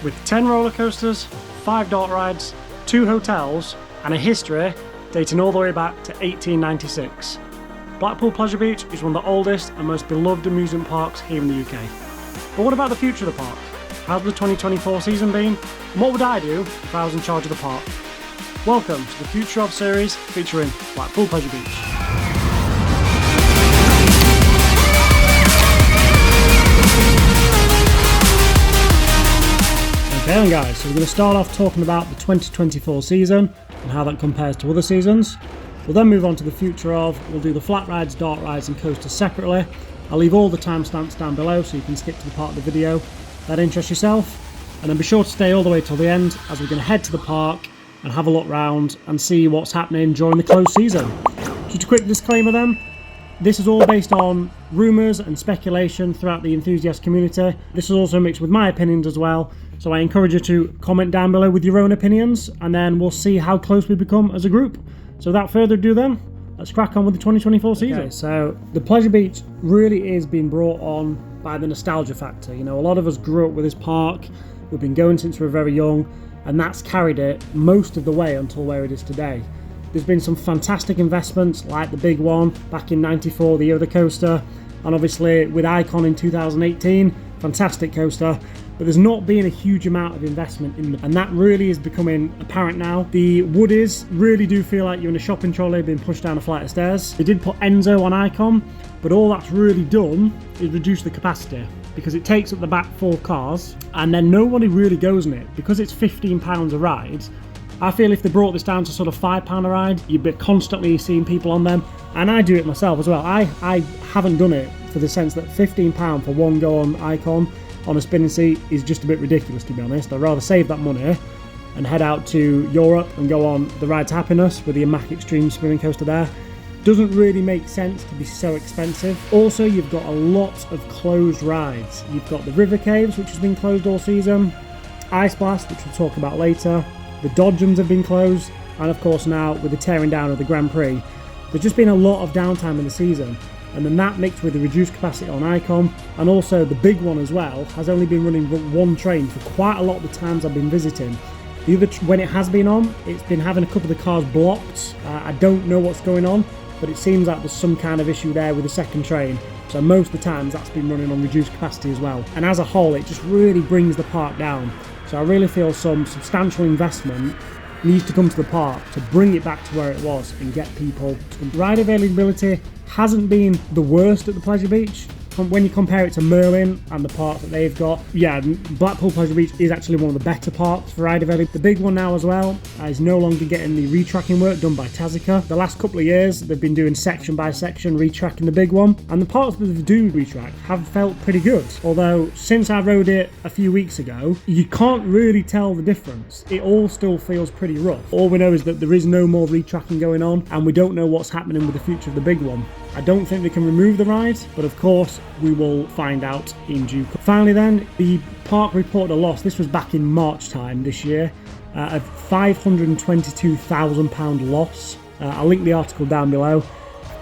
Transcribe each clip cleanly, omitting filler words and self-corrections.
with 10 roller coasters, 5 dart rides, 2 hotels, and a history dating all the way back to 1896. Blackpool Pleasure Beach is one of the oldest and most beloved amusement parks here in the UK. But what about the future of the park? How's the 2024 season been? And what would I do if I was in charge of the park? Welcome to the Future Of series featuring Blackpool Pleasure Beach. Okay then guys, so we're going to start off talking about the 2024 season and how that compares to other seasons. We'll then move on to the future of, we'll do the flat rides, dart rides and coasters separately. I'll leave all the timestamps down below so you can skip to the part of the video that interests yourself. And then be sure to stay all the way till the end as we're going to head to the park and have a look round and see what's happening during the closed season. Just a quick disclaimer then, this is all based on rumours and speculation throughout the enthusiast community. This is also mixed with my opinions as well, so I encourage you to comment down below with your own opinions and then we'll see how close we become as a group. So without further ado then, let's crack on with the 2024 season. Okay, so the Pleasure Beach really is being brought on by the nostalgia factor. You know, a lot of us grew up with this park, we've been going since we were very young, and that's carried it most of the way until where it is today. There's been some fantastic investments like the big one back in '94, the year of the coaster, and obviously with Icon in 2018, fantastic coaster. But there's not been a huge amount of investment in them, and that really is becoming apparent now. The woodies really do feel like you're in a shopping trolley being pushed down a flight of stairs. They did put Enzo on Icon, but all that's really done is reduce the capacity because it takes up the back 4 cars and then nobody really goes in it. Because it's £15 a ride, I feel if they brought this down to sort of £5 a ride, you'd be constantly seeing people on them. And I do it myself as well. I haven't done it for the sense that £15 for one go on Icon on a spinning seat is just a bit ridiculous, to be honest. I'd rather save that money and head out to Europe and go on the Ride to Happiness with the Mack Extreme spinning coaster there. Doesn't really make sense to be so expensive. Also, you've got a lot of closed rides. You've got the River Caves, which has been closed all season, Ice Blast, which we'll talk about later, the Dodgems have been closed, and of course now with the tearing down of the Grand Prix, there's just been a lot of downtime in the season. And then that mixed with the reduced capacity on Icon, and also the big one as well, has only been running one train for quite a lot of the times I've been visiting. The other, when it has been on, it's been having a couple of the cars blocked. I don't know what's going on, but it seems like there's some kind of issue there with the second train. So most of the times that's been running on reduced capacity as well. And as a whole, it just really brings the park down. So I really feel some substantial investment needs to come to the park to bring it back to where it was and get people to come. Ride availability hasn't been the worst at the Pleasure Beach. When you compare it to Merlin and the park that they've got, yeah, Blackpool Pleasure Beach is actually one of the better parks for ride availability. The big one now as well is no longer getting the retracking work done by Tazica. The last couple of years, they've been doing section by section retracking the big one, and the parts that they do retrack have felt pretty good. Although, since I rode it a few weeks ago, you can't really tell the difference. It all still feels pretty rough. All we know is that there is no more retracking going on, and we don't know what's happening with the future of the big one. I don't think they can remove the ride, but of course we will find out in due course. Finally then, the park reported a loss, this was back in March time this year, of £522,000 loss. I'll link the article down below.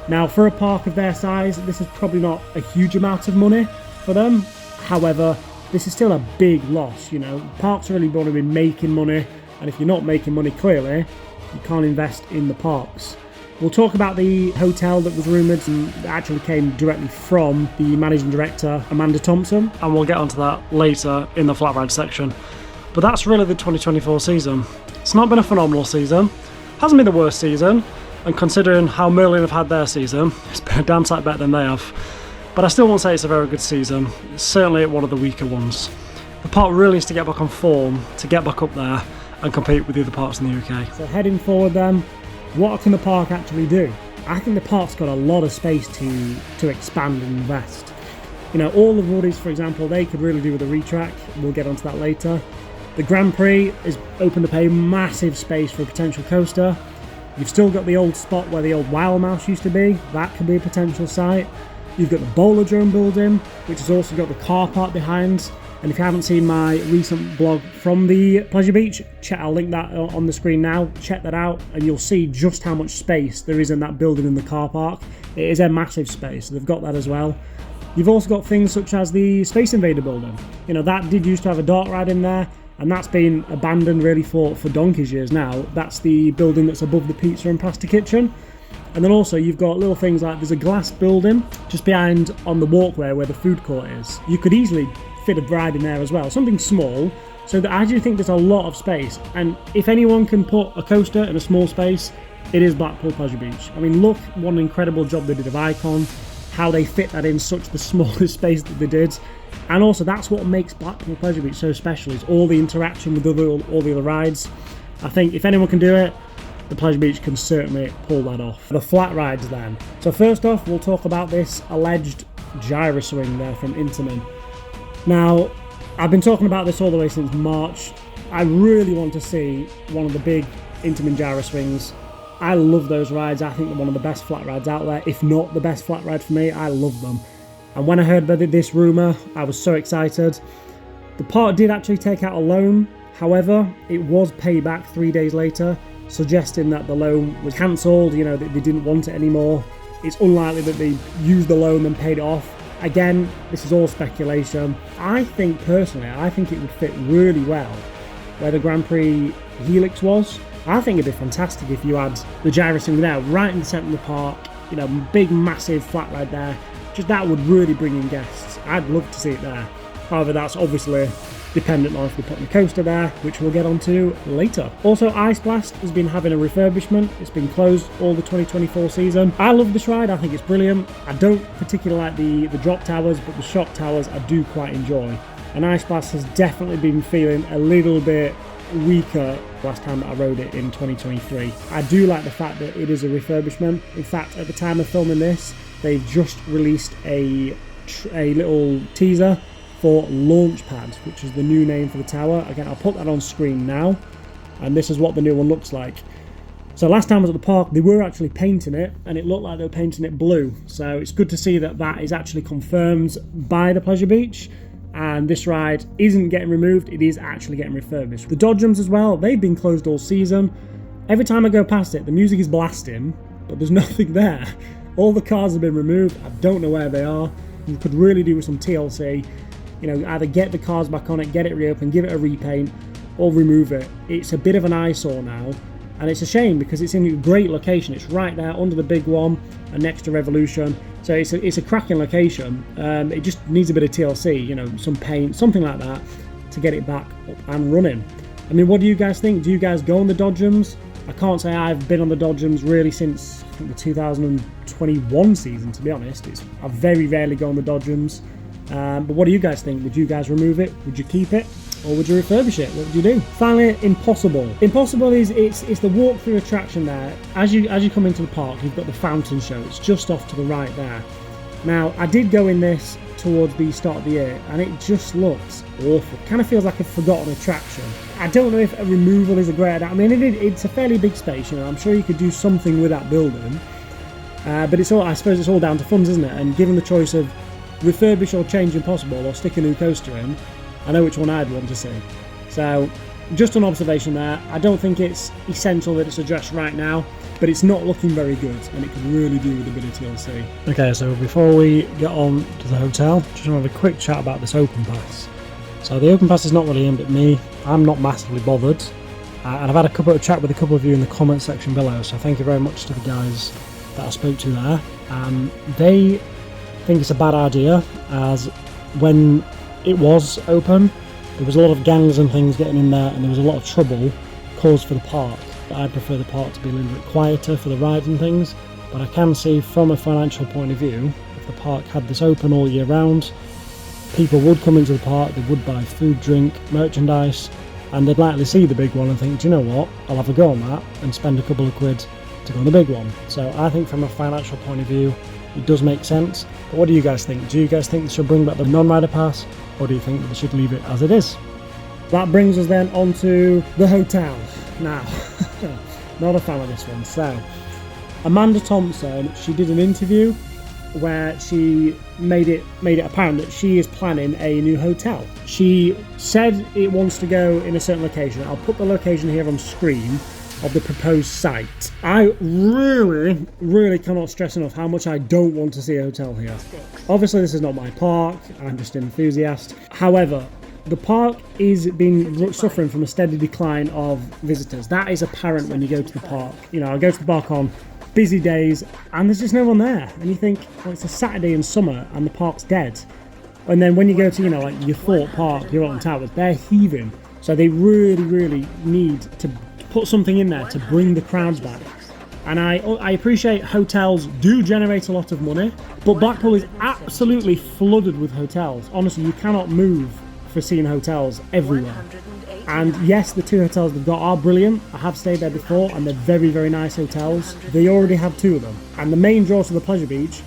Now for a park of their size, this is probably not a huge amount of money for them. However, this is still a big loss, you know. Parks are really going to be making money, and if you're not making money, clearly, you can't invest in the parks. We'll talk about the hotel that was rumoured and that actually came directly from the managing director, Amanda Thompson. And we'll get onto that later in the flat ride section. But that's really the 2024 season. It's not been a phenomenal season. Hasn't been the worst season. And considering how Merlin have had their season, it's been a damn sight better than they have. But I still won't say it's a very good season. It's certainly one of the weaker ones. The park really needs to get back on form to get back up there and compete with the other parks in the UK. So heading forward then, what can the park actually do? I think the park's got a lot of space to expand and invest. You know, all the woodies, for example, they could really do with a retrack. We'll get onto that later. The Grand Prix has opened up a massive space for a potential coaster. You've still got the old spot where the old Wild Mouse used to be. That could be a potential site. You've got the Bowlerdrome building, which has also got the car park behind. And if you haven't seen my recent blog from the Pleasure Beach, I'll link that on the screen now. Check that out and you'll see just how much space there is in that building in the car park. It is a massive space, so they've got that as well. You've also got things such as the Space Invader building. You know, that did used to have a dark ride in there, and that's been abandoned really for donkey's years now. That's the building that's above the pizza and pasta kitchen. And then also you've got little things like there's a glass building just behind on the walkway where the food court is. You could easily fit a ride in there as well, something small. So that I do think there's a lot of space, and if anyone can put a coaster in a small space, it is Blackpool Pleasure Beach. I mean, look what an incredible job they did of Icon, how they fit that in such the smallest space that they did. And also that's what makes Blackpool Pleasure Beach so special, is all the interaction with all the other rides. I think if anyone can do it, the Pleasure Beach can certainly pull that off. The flat rides then. So first off, we'll talk about this alleged gyro swing there from Intamin. Now, I've been talking about this all the way since March. I really want to see one of the big Intamin gyro swings. I love those rides. I think they're one of the best flat rides out there, if not the best flat ride for me. I love them. And when I heard about this rumour, I was so excited. The park did actually take out a loan. However, it was paid back 3 days later, suggesting that the loan was cancelled, you know, that they didn't want it anymore. It's unlikely that they used the loan and paid it off. Again, this is all speculation. I think personally, I think it would fit really well where the Grand Prix Helix was. I think it'd be fantastic if you had the gyro swing there, right in the centre of the park, you know, big massive flat ride there. Just that would really bring in guests. I'd love to see it there. However, that's obviously dependent on if they're putting a coaster there, which we'll get onto later. Also, Ice Blast has been having a refurbishment. It's been closed all the 2024 season. I love this ride. I think it's brilliant. I don't particularly like the drop towers, but the shock towers I do quite enjoy. And Ice Blast has definitely been feeling a little bit weaker last time that I rode it in 2023. I do like the fact that it is a refurbishment. In fact, at the time of filming this, they've just released a little teaser for Launchpad, which is the new name for the tower. Again, I'll put that on screen now, and this is what the new one looks like. So last time I was at the park, they were actually painting it, and it looked like they were painting it blue. So it's good to see that that is actually confirmed by the Pleasure Beach, and this ride isn't getting removed, it is actually getting refurbished. The Dodgems as well, they've been closed all season. Every time I go past it, the music is blasting, but there's nothing there. All the cars have been removed. I don't know where they are. You could really do with some TLC. You know, either get the cars back on it, get it reopened, give it a repaint, or remove it. It's a bit of an eyesore now, and it's a shame because it's in a great location. It's right there under the big one and next to Revolution. So it's a cracking location. It just needs a bit of TLC, you know, some paint, something like that, to get it back up and running. I mean, what do you guys think? Do you guys go on the Dodgems? I can't say I've been on the Dodgems really since I think the 2021 season, to be honest. I very rarely go on the Dodgems. But what do you guys think? Would you guys remove it? Would you keep it? Or would you refurbish it? What would you do? Finally, Impossible. Impossible is it's the walk-through attraction there. As you come into the park, you've got the fountain show. It's just off to the right there. Now, I did go in this towards the start of the year, and it just looks awful. It kind of feels like a forgotten attraction. I don't know if a removal is a great idea. I mean, it's a fairly big space, you know. I'm sure you could do something with that building. But I suppose it's all down to funds, isn't it? And given the choice of refurbish or change Impossible or stick a new coaster in, I know which one I'd want to see. So just an observation there. I don't think it's essential that it's addressed right now, but it's not looking very good, and it could really do with a bit of TLC. Okay, so before we get on to the hotel, just want to have a quick chat about this Open Pass. So the Open Pass is not really aimed at me. I'm not massively bothered, and I've had a chat with a couple of you in the comment section below, so thank you very much to the guys that I spoke to there. They think it's a bad idea, as when it was open there was a lot of gangs and things getting in there, and there was a lot of trouble caused for the park. I prefer the park to be a little bit quieter for the rides and things, but I can see from a financial point of view, if the park had this open all year round, people would come into the park, they would buy food, drink, merchandise, and they'd likely see the big one and think, do you know what, I'll have a go on that and spend a couple of quid to go on the big one. So I think from a financial point of view, it does make sense. But what do you guys think? Do you guys think they should bring back the non-rider pass, or do you think that they should leave it as it is? That brings us then onto the hotel. Now, not a fan of this one. So, Amanda Thompson, she did an interview where she made it apparent that she is planning a new hotel. She said it wants to go in a certain location. I'll put the location here on screen. of the proposed site. I really cannot stress enough how much I don't want to see a hotel here. Obviously this is not my park, I'm just an enthusiast. However, the park is suffering from a steady decline of visitors. That is apparent when you go to the park. You know, I go to the park on busy days and there's just no one there. And you think, well, it's a Saturday in summer and the park's dead. And then when you go to, you know, like your Thorpe Park, your Alton Towers, they're heaving. So they really need to put something in there to bring the crowds back. And I appreciate hotels do generate a lot of money, but Blackpool is absolutely flooded with hotels. Honestly, you cannot move for seeing hotels everywhere. And yes, the 2 hotels they've got are brilliant. I have stayed there before and they're very nice hotels. They already have 2 of them. And the main draw to the Pleasure Beach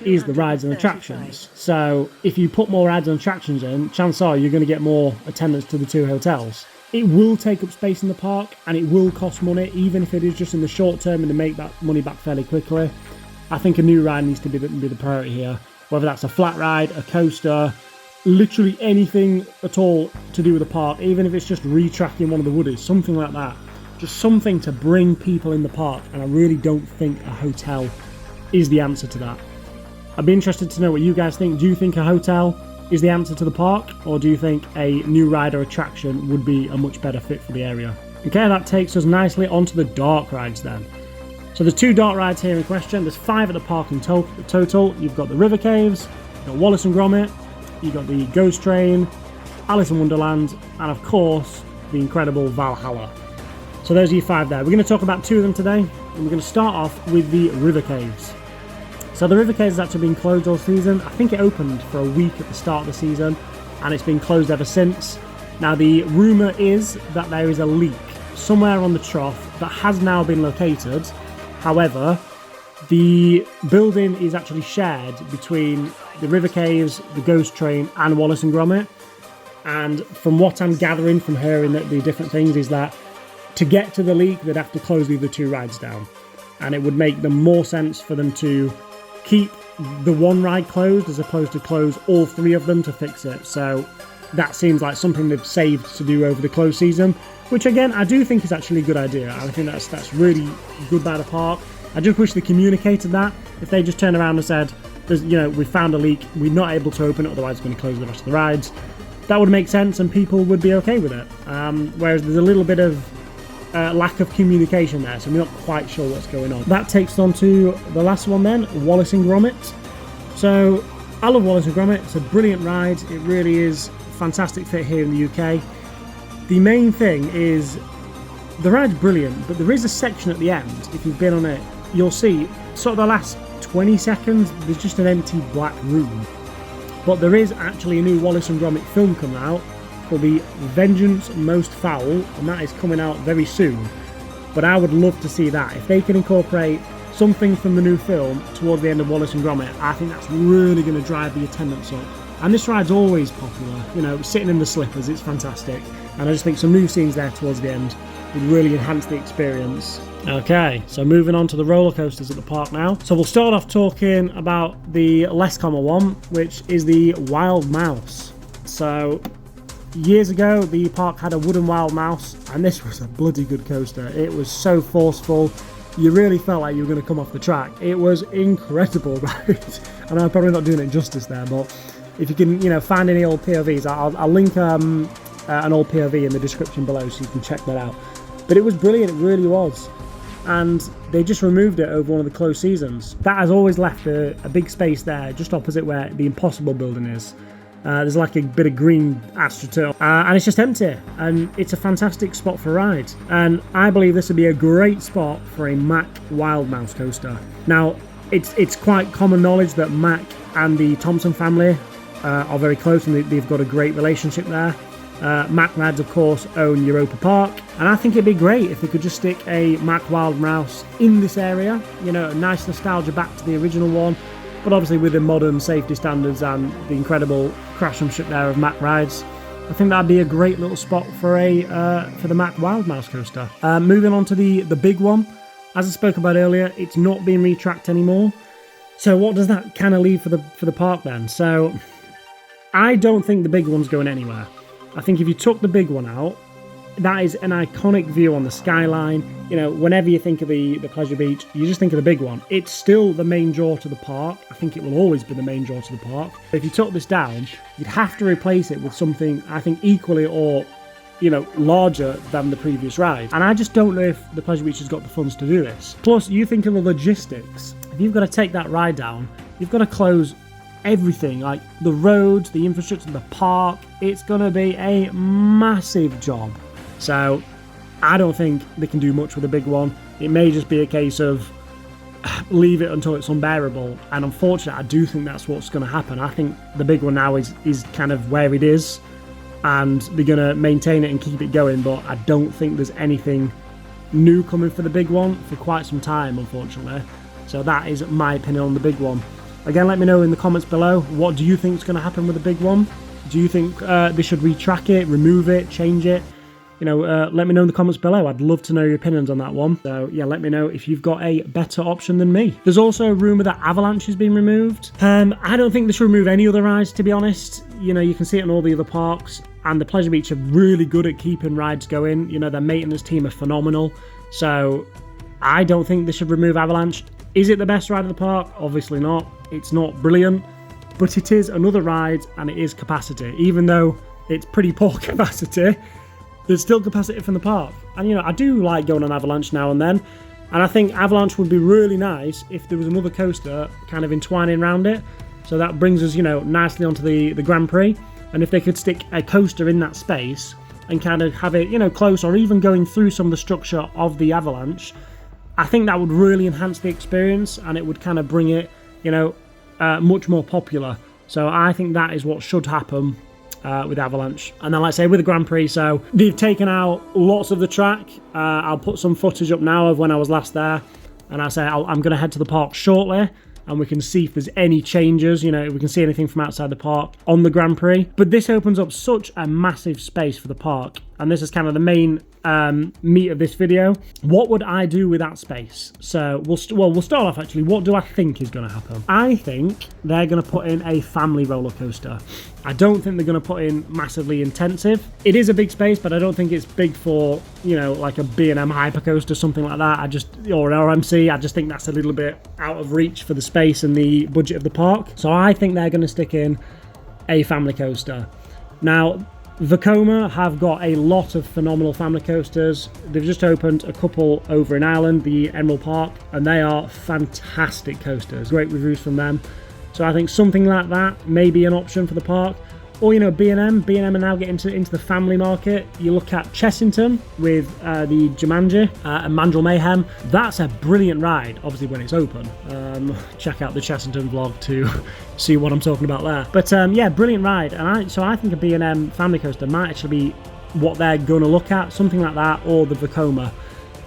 is the rides and attractions. So if you put more rides and attractions in, chances are you're going to get more attendance to the 2 hotels. It will take up space in the park and it will cost money, even if it is just in the short term and to make that money back fairly quickly. I think a new ride needs to be the priority here. Whether that's a flat ride, a coaster, literally anything at all to do with the park, even if it's just retracking one of the woodies, something like that. Just something to bring people in the park, and I really don't think a hotel is the answer to that. I'd be interested to know what you guys think. Do you think a hotel is the answer to the park, or do you think a new ride or attraction would be a much better fit for the area? Okay, that takes us nicely onto the dark rides then. So there's 2 dark rides here in question. There's 5 at the park in total. You've got the River Caves, you've got Wallace and Gromit, you've got the Ghost Train, Alice in Wonderland, and of course, the incredible Valhalla. So those are your 5 there. We're going to talk about 2 of them today, and we're going to start off with the River Caves. So the River Caves has actually been closed all season. I think it opened for a week at the start of the season, and it's been closed ever since. Now the rumour is that there is a leak somewhere on the trough that has now been located. However, the building is actually shared between the River Caves, the Ghost Train, and Wallace and Gromit. And from what I'm gathering from hearing the different things is that to get to the leak, they'd have to close the other 2 rides down. And it would make them more sense for them to keep the one ride closed as opposed to close all 3 of them to fix it. So that seems like something they've saved to do over the close season, which again, I do think is actually a good idea. I think that's really good by the park. I just wish they communicated that. If they just turned around and said, we found a leak, we're not able to open it, otherwise it's going to close the rest of the rides, that would make sense and people would be okay with it. Whereas there's a little bit of lack of communication there, so we're not quite sure what's going on. That takes us on to the last one then, Wallace and Gromit. So I love Wallace and Gromit. It's a brilliant ride. It really is a fantastic fit here in the UK. The main thing is the ride's brilliant, but there is a section at the end, if you've been on it, you'll see sort of the last 20 seconds there's just an empty black room. But there is actually a new Wallace and Gromit film coming out called The Vengeance Most Foul, and that is coming out very soon. But I would love to see that. If they can incorporate something from the new film towards the end of Wallace and Gromit, I think that's really going to drive the attendance up. And this ride's always popular, sitting in the slippers, it's fantastic. And I just think some new scenes there towards the end would really enhance the experience. Okay, so moving on to the roller coasters at the park now. So we'll start off talking about the less common one, which is the Wild Mouse. So years ago, the park had a wooden Wild Mouse, and this was a bloody good coaster. It was so forceful. You really felt like you were going to come off the track. It was incredible, right? I know I'm probably not doing it justice there, but if you can, find any old POVs, I'll link an old POV in the description below so you can check that out. But it was brilliant, it really was. And they just removed it over one of the closed seasons. That has always left a big space there, just opposite where the Impossible building is. There's like a bit of green astroturf, and it's just empty. And it's a fantastic spot for a ride. And I believe this would be a great spot for a Mack Wild Mouse coaster. Now, it's quite common knowledge that Mack and the Thompson family are very close, and they've got a great relationship there. Mack Lads, of course, own Europa Park, and I think it'd be great if they could just stick a Mack Wild Mouse in this area. A nice nostalgia back to the original one, but obviously with the modern safety standards and the incredible craftsmanship there of Mack rides. I think that'd be a great little spot for the Mack Wild Mouse coaster. Moving on to the big one, as I spoke about earlier, it's not being retracked anymore. So what does that kind of leave for the park then? So I don't think the big one's going anywhere. I think if you took the big one out, that is an iconic view on the skyline. You know, whenever you think of the Pleasure Beach, you just think of the big one. It's still the main draw to the park. I think it will always be the main draw to the park. If you took this down, you'd have to replace it with something, I think, equally or, you know, larger than the previous ride. And I just don't know if the Pleasure Beach has got the funds to do this. Plus, you think of the logistics. If you've got to take that ride down, you've got to close everything, like the roads, the infrastructure, the park. It's going to be a massive job. So I don't think they can do much with a big one. It may just be a case of leave it until it's unbearable. And unfortunately, I do think that's what's going to happen. I think the big one now is kind of where it is, and they're going to maintain it and keep it going. But I don't think there's anything new coming for the big one for quite some time, unfortunately. So that is my opinion on the big one. Again, let me know in the comments below, what do you think is going to happen with the big one? Do you think they should retrack it, remove it, change it? You know, let me know in the comments below. I'd love to know your opinions on that one. So yeah, let me know if you've got a better option than me. There's also a rumour that Avalanche has been removed. I don't think they should remove any other rides, to be honest. You know, you can see it in all the other parks, and the Pleasure Beach are really good at keeping rides going. You know, their maintenance team are phenomenal. So I don't think they should remove Avalanche. Is it the best ride of the park? Obviously not. It's not brilliant, but it is another ride, and it is capacity. Even though it's pretty poor capacity, there's still capacity from the park. And you know, I do like going on Avalanche now and then, and I think Avalanche would be really nice if there was another coaster kind of entwining around it. So that brings us, you know, nicely onto the Grand Prix. And if they could stick a coaster in that space and kind of have it, you know, close, or even going through some of the structure of the Avalanche, I think that would really enhance the experience, and it would kind of bring it, you know, much more popular. So I think that is what should happen with Avalanche. And then, like I say, with the Grand Prix, so they've taken out lots of the track. I'll put some footage up now of when I was last there, and I'm going to head to the park shortly, and we can see if there's any changes, you know, if we can see anything from outside the park on the Grand Prix. But this opens up such a massive space for the park, and this is kind of the main meat of this video. What would I do with that space? So we'll start off actually. What do I think is going to happen? I think they're going to put in a family roller coaster. I don't think they're going to put in massively intensive. It is a big space, but I don't think it's big for, you know, like a B&M hypercoaster, something like that. Or an RMC. I just think that's a little bit out of reach for the space and the budget of the park. So I think they're going to stick in a family coaster. Now, Vekoma have got a lot of phenomenal family coasters. They've just opened a couple over in Ireland, the Emerald Park, and they are fantastic coasters. Great reviews from them. So I think something like that may be an option for the park. Or, you know, B&M are now getting into the family market. You look at Chessington with the Jumanji and Mandrill Mayhem. That's a brilliant ride, obviously when it's open. Check out the Chessington vlog to see what I'm talking about there. But yeah, brilliant ride. And so I think a B&M family coaster might actually be what they're going to look at, something like that, or the Vekoma.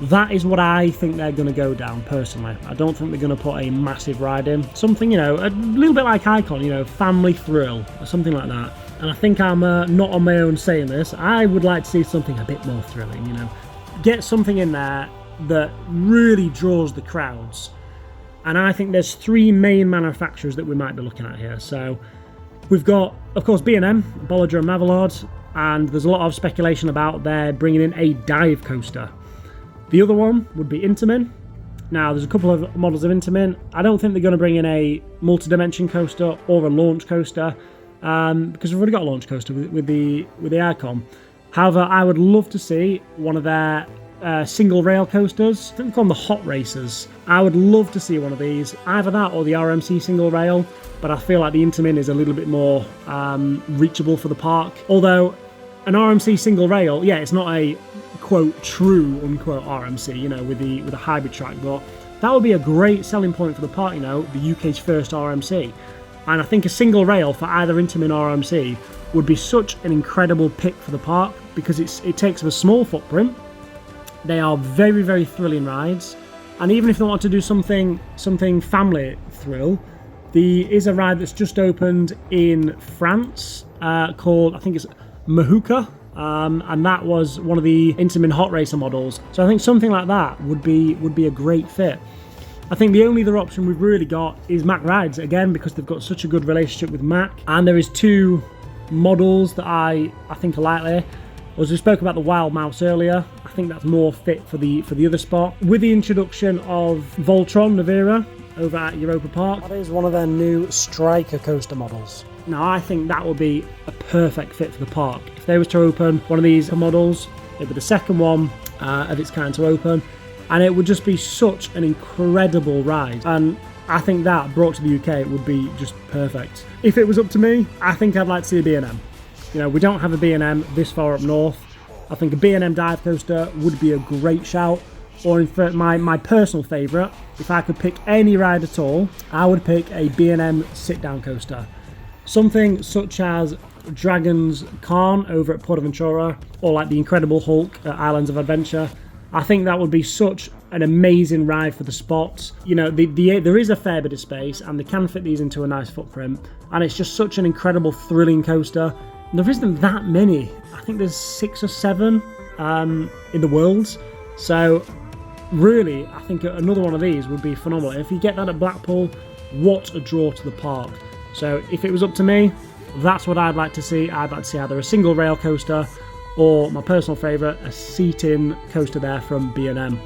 That is what I think they're going to go down, personally. I don't think they're going to put a massive ride in. Something, you know, a little bit like Icon, you know, family thrill, or something like that. And I think I'm not on my own saying this. I would like to see something a bit more thrilling, you know. Get something in there that really draws the crowds. And I think there's three main manufacturers that we might be looking at here. So we've got, of course, B&M, Bolliger and Mavellard. And there's a lot of speculation about they're bringing in a dive coaster. The other one would be Intamin. Now, there's a couple of models of Intamin. I don't think they're going to bring in a multi-dimension coaster or a launch coaster, because we've already got a launch coaster with the Icon. However, I would love to see one of their single rail coasters. I think they call them the Hot Racers. I would love to see one of these, either that or the RMC single rail, but I feel like the Intamin is a little bit more reachable for the park. Although an RMC single rail, yeah, it's not a quote true unquote RMC, you know, with a hybrid track, but that would be a great selling point for the park, you know, the UK's first RMC. And I think a single rail for either Intamin or RMC would be such an incredible pick for the park, because it takes up a small footprint. They are very, very thrilling rides, and even if they want to do something family thrill, there is a ride that's just opened in France called, I think it's Mahuka. And that was one of the Intamin Hot Racer models. So I think something like that would be a great fit. I think the only other option we've really got is Mack Rides, again, because they've got such a good relationship with Mack. And there is two models that I think are likely. As we spoke about the Wild Mouse earlier, I think that's more fit for the other spot. With the introduction of Voltron Navira over at Europa Park, that is one of their new Striker coaster models. Now I think that will be a perfect fit for the park. If they was to open one of these models, it'd be the second one of its kind to open, and it would just be such an incredible ride. And I think that brought to the UK would be just perfect. If it was up to me, I think I'd like to see a B&M. You know, we don't have a B&M this far up north. I think a B&M dive coaster would be a great shout. Or in fact, my personal favourite, if I could pick any ride at all, I would pick a B&M sit-down coaster. Something such as Dragon's Khan over at Portaventura, or like the Incredible Hulk at Islands of Adventure. I think that would be such an amazing ride for the spots. You know, there is a fair bit of space, and they can fit these into a nice footprint, and it's just such an incredible, thrilling coaster. There isn't that many. I think there's 6 or 7 in the world. So really, I think another one of these would be phenomenal. If you get that at Blackpool, what a draw to the park. So if it was up to me, that's what I'd like to see. I'd like to see either a single rail coaster or, my personal favourite, a seat-in coaster there from B&M.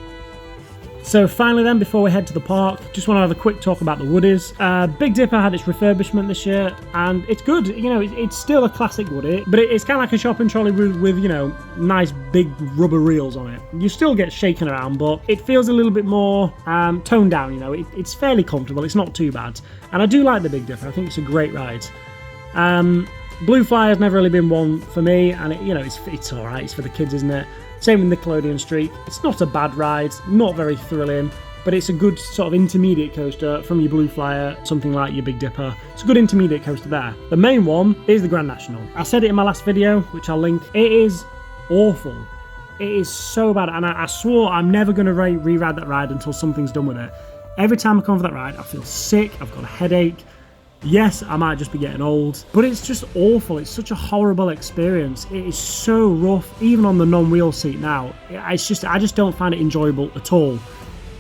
So finally then, before we head to the park, just want to have a quick talk about the Woodies. Big Dipper had its refurbishment this year, and it's good. You know, it's still a classic Woody, but it's kind of like a shopping trolley with, you know, nice big rubber reels on it. You still get shaken around, but it feels a little bit more toned down, you know. It's fairly comfortable, it's not too bad. And I do like the Big Dipper, I think it's a great ride. Blue Fly has never really been one for me, and it's alright, it's for the kids, isn't it? Same with Nickelodeon Streak. It's not a bad ride, not very thrilling, but it's a good sort of intermediate coaster from your Blue Flyer, something like your Big Dipper. It's a good intermediate coaster there. The main one is the Grand National. I said it in my last video, which I'll link. It is awful. It is so bad, and I swore I'm never going to re-ride that ride until something's done with it. Every time I come for that ride, I feel sick, I've got a headache. Yes, I might just be getting old, but it's just awful. It's such a horrible experience. It is so rough, even on the non-wheel seat now. I just don't find it enjoyable at all.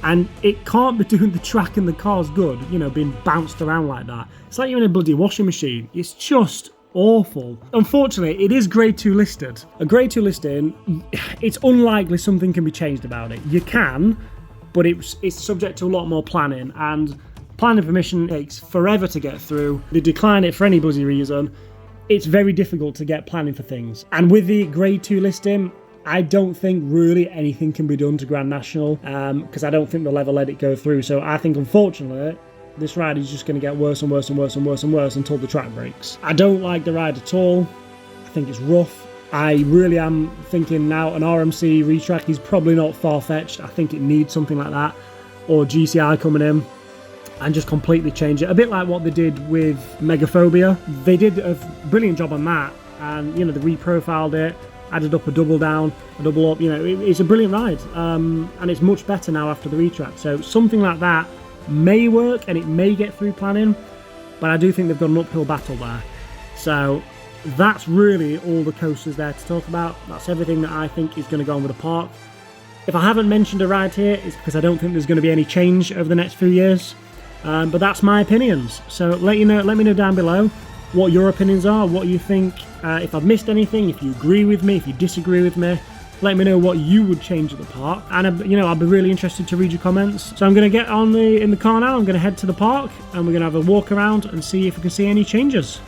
And it can't be doing the track and the cars good, you know, being bounced around like that. It's like you're in a bloody washing machine. It's just awful. Unfortunately, it is grade 2 listed. A grade 2 listing, it's unlikely something can be changed about it. You can, but it's subject to a lot more planning, and planning permission takes forever to get through. They decline it for any bloody reason. It's very difficult to get planning for things. And with the grade 2 listing, I don't think really anything can be done to Grand National, because I don't think they'll ever let it go through. So I think, unfortunately, this ride is just going to get worse and worse and worse and worse and worse until the track breaks. I don't like the ride at all. I think it's rough. I really am thinking now an RMC retrack is probably not far-fetched. I think it needs something like that, or GCI coming in and just completely change it. A bit like what they did with Megaphobia. They did a brilliant job on that, and, you know, they reprofiled it, added up a double down, a double up, you know, it's a brilliant ride. And it's much better now after the retrack. So something like that may work, and it may get through planning, but I do think they've got an uphill battle there. So that's really all the coasters there to talk about. That's everything that I think is going to go on with the park. If I haven't mentioned a ride here, it's because I don't think there's going to be any change over the next few years. But that's my opinions. So let me know down below what your opinions are, what you think, if I've missed anything, if you agree with me, if you disagree with me. Let me know what you would change at the park, and you know, I'll be really interested to read your comments. So I'm going to get on in the car now. I'm going to head to the park, and we're going to have a walk around and see if we can see any changes.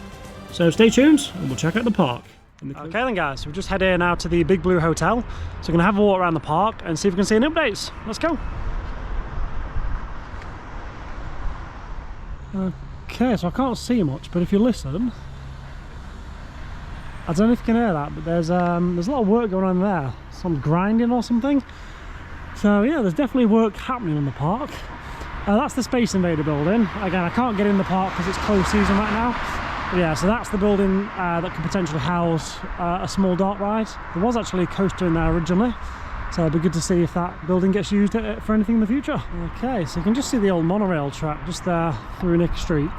So stay tuned, and we'll check out the park. Okay then, guys, we're just heading now to the Big Blue Hotel. So we're going to have a walk around the park and see if we can see any updates. Let's go. Okay, so I can't see much, but if you listen, I don't know if you can hear that, but there's a lot of work going on there. Some grinding or something. So yeah, there's definitely work happening in the park. That's the Space Invader building. Again, I can't get in the park because it's closed season right now. But yeah, so that's the building that could potentially house a small dark ride. There was actually a coaster in there originally, so it'd be good to see if that building gets used for anything in the future. Okay, so you can just see the old monorail track just there through Nick Streak.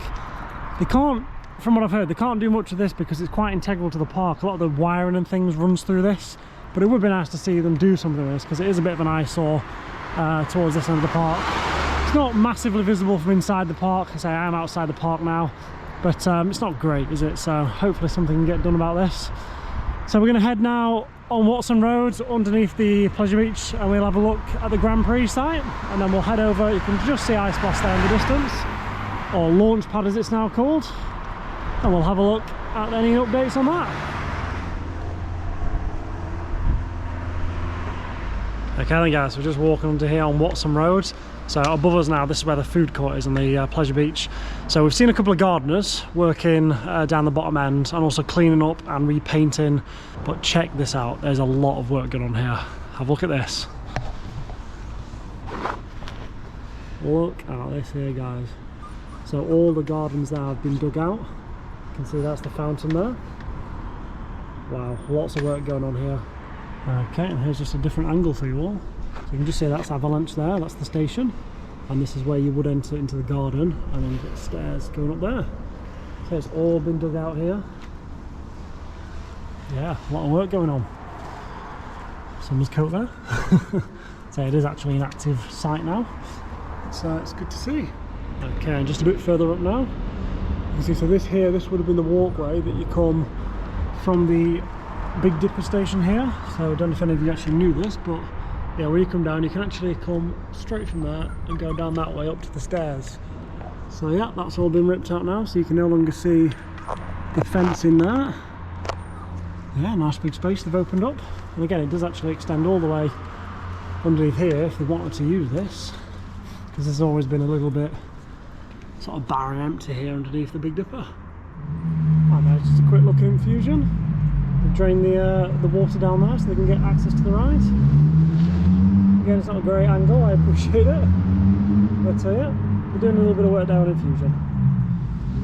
They can't, from what I've heard, they can't do much of this because it's quite integral to the park. A lot of the wiring and things runs through this, but it would be nice to see them do something with this because it is a bit of an eyesore towards this end of the park. It's not massively visible from inside the park. I say I am outside the park now, but it's not great, is it? So hopefully something can get done about this. So we're going to head now on Watson Road underneath the Pleasure Beach, and we'll have a look at the Grand Prix site, and then we'll head over. You can just see Ice Blast there in the distance, or Launch Pad as it's now called, and we'll have a look at any updates on that. Okay then guys, we're just walking under here on Watson Road. So above us now, this is where the food court is on the Pleasure Beach. So we've seen a couple of gardeners working down the bottom end and also cleaning up and repainting. But check this out, there's a lot of work going on here. Have a look at this. Look at this here guys. So all the gardens there have been dug out. You can see that's the fountain there. Wow, lots of work going on here. Okay, and here's just a different angle for you all. So you can just see that's Avalanche there, that's the station. And this is where you would enter into the garden, and then you've got stairs going up there. So it's all been dug out here. Yeah, a lot of work going on. Someone's coat there. So it is actually an active site now. So it's good to see. Okay, and just a bit further up now. You can see, so this would have been the walkway that you come from the Big Dipper station here. So I don't know if any of you actually knew this, but yeah, where you come down, you can actually come straight from there and go down that way up to the stairs. So yeah, that's all been ripped out now, so you can no longer see the fence in there. Yeah, nice big space they've opened up. And again, it does actually extend all the way underneath here if they wanted to use this, because there's always been a little bit sort of barren empty here underneath the Big Dipper. And there's just a quick look at infusion. We've drained the water down there so they can get access to the ride. Again, it's not a great angle, I appreciate it. But yeah, we're doing a little bit of work down in Fusion.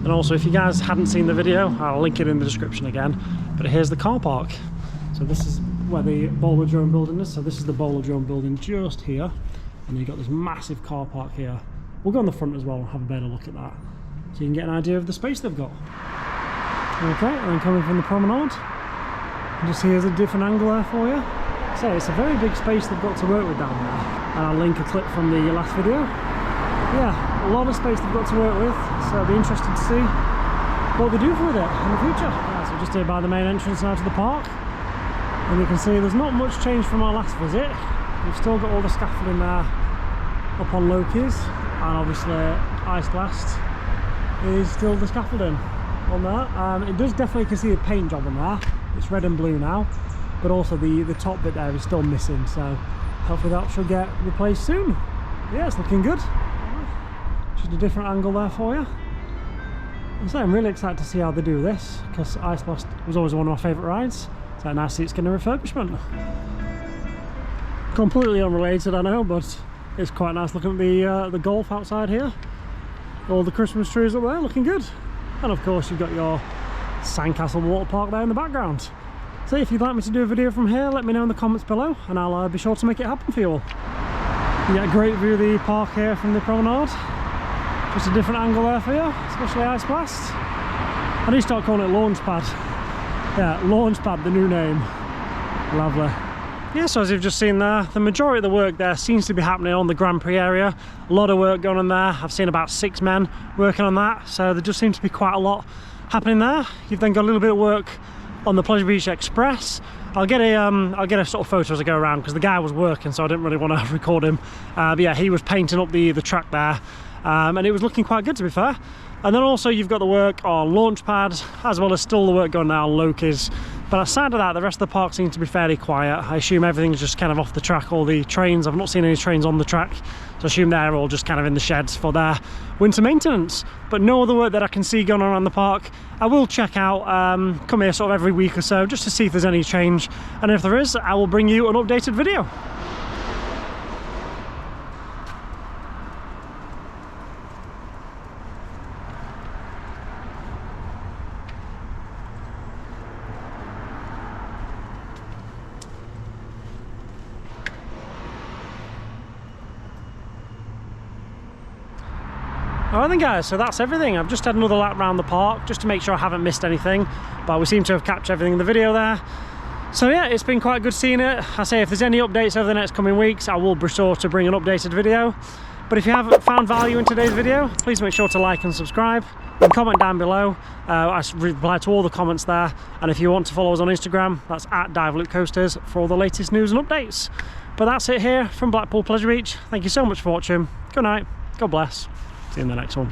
And also, if you guys hadn't seen the video, I'll link it in the description again. But here's the car park. So this is where the Bowlerdrome building is. So this is the Bowlerdrome building just here. And then you've got this massive car park here. We'll go on the front as well and have a better look at that, so you can get an idea of the space they've got. Okay, and then coming from the promenade, just here's a different angle there for you. So it's a very big space they've got to work with down there, and I'll link a clip from the last video. Yeah, a lot of space they've got to work with, so I'll be interested to see what they do with it in the future. Yeah, so just here by the main entrance now to the park, and you can see there's not much change from our last visit. We've still got all the scaffolding there up on Loki's, and obviously Ice Blast is still the scaffolding on there. It does definitely, you can see the paint job on there. It's red and blue now, but also the top bit there is still missing, so hopefully that should get replaced soon. Yeah, it's looking good. Just a different angle there for you. So I'm really excited to see how they do this, because Ice Blast was always one of my favourite rides. So nice to see it's getting a refurbishment. Completely unrelated, I know, but it's quite nice looking at the golf outside here. All the Christmas trees up there, looking good. And of course you've got your Sandcastle water park there in the background. So if you'd like me to do a video from here, let me know in the comments below, and I'll be sure to make it happen for you all. You get a great view of the park here from the promenade. Just a different angle there for you, especially Ice Blast. I need to start calling it Launch Pad. Yeah, Launch Pad, the new name. Lovely. Yeah, so as you've just seen there, the majority of the work there seems to be happening on the Grand Prix area. A lot of work going on there. I've seen about 6 men working on that, so there just seems to be quite a lot happening there. You've then got a little bit of work on the Pleasure Beach Express. I'll get a sort of photo as I go around, because the guy was working, so I didn't really want to record him. But yeah, he was painting up the track there, and it was looking quite good, to be fair. And then also you've got the work on Launchpad, as well as still the work going now on Loki's. But aside of that, the rest of the park seems to be fairly quiet. I assume everything's just kind of off the track. All the trains, I've not seen any trains on the track, so I assume they're all just kind of in the sheds for their winter maintenance. But no other work that I can see going on around the park. I will check out, come here sort of every week or so, just to see if there's any change. And if there is, I will bring you an updated video. Alright then guys, so that's everything. I've just had another lap around the park just to make sure I haven't missed anything, but we seem to have captured everything in the video there. So yeah, it's been quite good seeing it. I say if there's any updates over the next coming weeks, I will be sure to bring an updated video. But if you have found value in today's video, please make sure to like and subscribe and comment down below. I reply to all the comments there, and if you want to follow us on Instagram, that's at @DiveLoopCoasters for all the latest news and updates. But that's it here from Blackpool Pleasure Beach. Thank you so much for watching. Good night, God bless, see you in the next one.